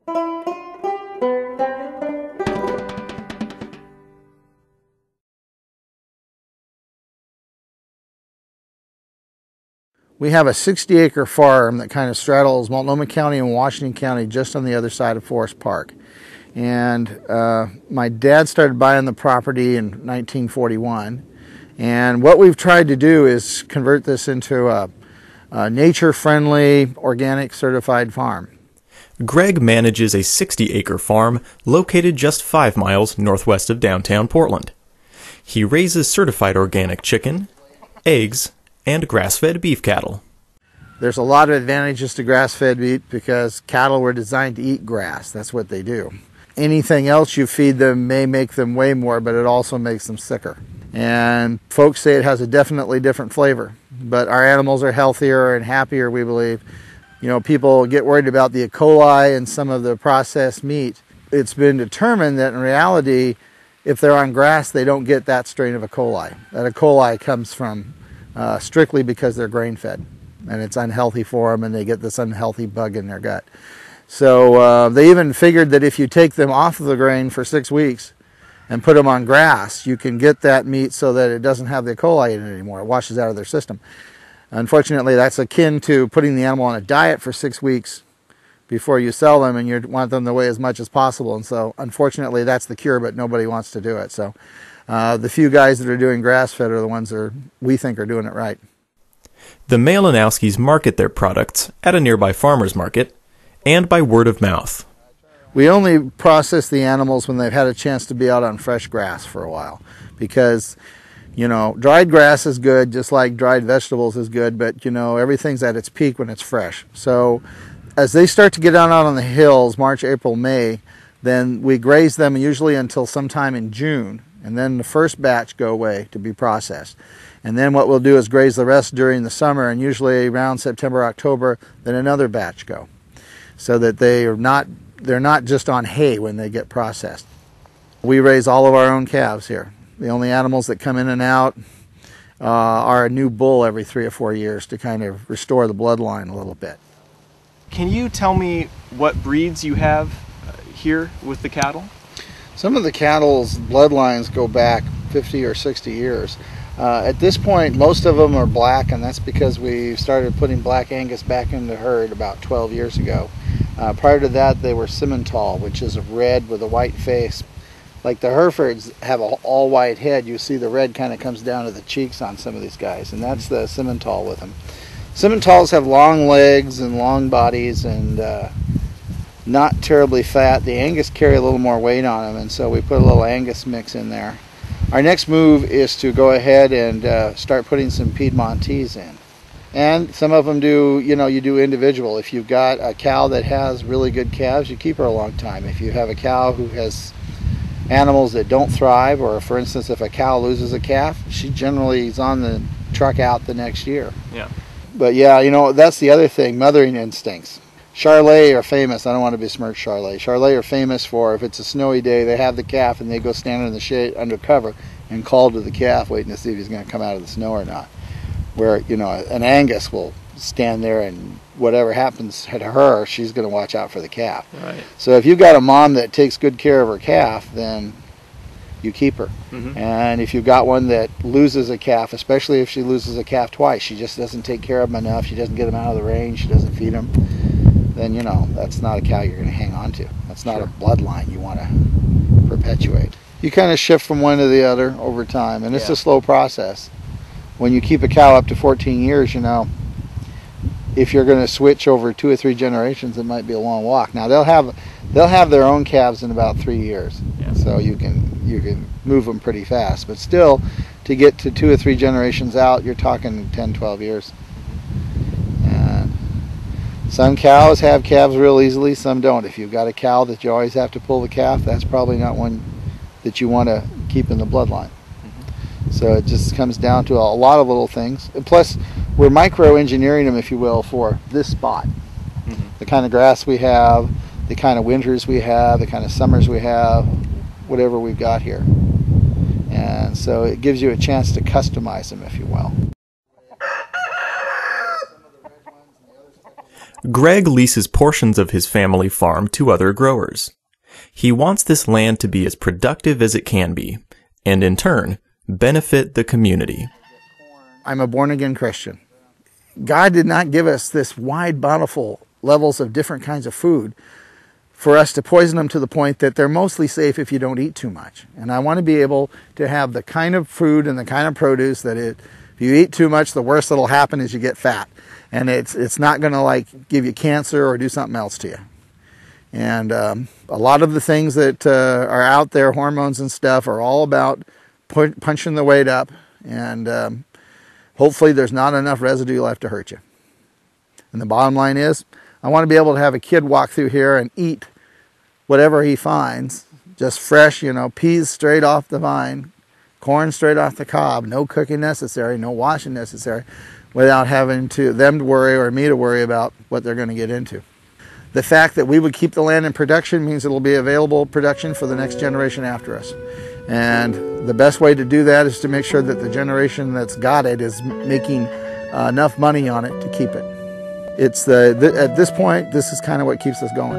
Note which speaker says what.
Speaker 1: We have a 60-acre farm that kind of straddles Multnomah County and Washington County just on the other side of Forest Park. And my dad started buying the property in 1941. And what we've tried to do is convert this into a nature-friendly, organic certified farm.
Speaker 2: Greg manages a 60-acre farm located just 5 miles northwest of downtown Portland. He raises certified organic chicken, eggs, and grass-fed beef cattle.
Speaker 1: There's a lot of advantages to grass-fed beef because cattle were designed to eat grass. That's what they do. Anything else you feed them may make them weigh more, but it also makes them sicker. And folks say it has a definitely different flavor. But our animals are healthier and happier, we believe. You know, people get worried about the E. coli and some of the processed meat. It's been determined that in reality, if they're on grass, they don't get that strain of E. coli. That E. coli comes from strictly because they're grain-fed, and it's unhealthy for them, and they get this unhealthy bug in their gut. So they even figured that if you take them off of the grain for 6 weeks and put them on grass, you can get that meat so that it doesn't have the E. coli in it anymore. It washes out of their system. Unfortunately, that's akin to putting the animal on a diet for 6 weeks before you sell them, and you want them to weigh as much as possible. And so, unfortunately, that's the cure, but nobody wants to do it. So the few guys that are doing grass-fed are the ones that we think are doing it right.
Speaker 2: The Malinowskis market their products at a nearby farmer's market and by word of mouth.
Speaker 1: We only process the animals when they've had a chance to be out on fresh grass for a while because, you know, dried grass is good, just like dried vegetables is good, but, you know, everything's at its peak when it's fresh. So as they start to get out on the hills, March, April, May, then we graze them usually until sometime in June, and then the first batch go away to be processed. And then what we'll do is graze the rest during the summer, and usually around September, October, then another batch go, so that they're not just on hay when they get processed. We raise all of our own calves here. The only animals that come in and out are a new bull every 3 or 4 years to kind of restore the bloodline a little bit.
Speaker 3: Can you tell me what breeds you have here with the cattle?
Speaker 1: Some of the cattle's bloodlines go back 50 or 60 years. At this point, most of them are black, and that's because we started putting Black Angus back in the herd about 12 years ago. Prior to that, they were Simmental, which is a red with a white face. Like the Herefords have an all-white head. You see the red kind of comes down to the cheeks on some of these guys, and that's the Simmental with them. Simmentals have long legs and long bodies and not terribly fat. The Angus carry a little more weight on them, and so we put a little Angus mix in there. Our next move is to go ahead and start putting some Piedmontese in. And some of them do, you know, you do individual. If you've got a cow that has really good calves, you keep her a long time. If you have a cow who has animals that don't thrive, or for instance, if a cow loses a calf, she generally is on the truck out the next year.
Speaker 3: Yeah.
Speaker 1: But yeah, you know, that's the other thing, mothering instincts. Charolais are famous. I don't want to besmirch Charolais. Charolais are famous for, if it's a snowy day, they have the calf and they go stand in the shade under cover and call to the calf, waiting to see if he's going to come out of the snow or not. Where, you know, an Angus will stand there and whatever happens to her, she's going to watch out for the calf.
Speaker 3: Right.
Speaker 1: So if you've got a mom that takes good care of her calf, then you keep her.
Speaker 3: Mm-hmm.
Speaker 1: And if you've got one that loses a calf, especially if she loses a calf twice, she just doesn't take care of them enough, she doesn't get them out of the range, she doesn't feed them, then, you know, that's not a cow you're going to hang on to. That's not a bloodline you want to perpetuate. You kind of shift from one to the other over time, and it's a slow process. When you keep a cow up to 14 years, you know, if you're going to switch over 2 or 3 generations, it might be a long walk. Now they'll have their own calves in about 3 years, so you can move them pretty fast. But still, to get to 2 or 3 generations out, you're talking 10, 12 years. And some cows have calves real easily, some don't. If you've got a cow that you always have to pull the calf, that's probably not one that you want to keep in the bloodline. So it just comes down to a lot of little things. And plus, we're micro-engineering them, if you will, for this spot. Mm-hmm. The kind of grass we have, the kind of winters we have, the kind of summers we have, whatever we've got here. And so it gives you a chance to customize them, if you will.
Speaker 2: Greg leases portions of his family farm to other growers. He wants this land to be as productive as it can be, and in turn, benefit the community.
Speaker 1: I'm a born-again Christian. God did not give us this wide, bountiful levels of different kinds of food for us to poison them to the point that they're mostly safe if you don't eat too much. And I want to be able to have the kind of food and the kind of produce that if you eat too much, the worst that'll happen is you get fat. And it's not going to like give you cancer or do something else to you. And a lot of the things that are out there, hormones and stuff, are all about punching the weight up. And hopefully there's not enough residue left to hurt you. And the bottom line is, I want to be able to have a kid walk through here and eat whatever he finds, just fresh, peas straight off the vine, corn straight off the cob, no cooking necessary, no washing necessary, without having them to worry or me to worry about what they're going to get into. The fact that we would keep the land in production means it'll be available production for the next generation after us. And the best way to do that is to make sure that the generation that's got it is making enough money on it to keep it. At this point, this is kind of what keeps us going.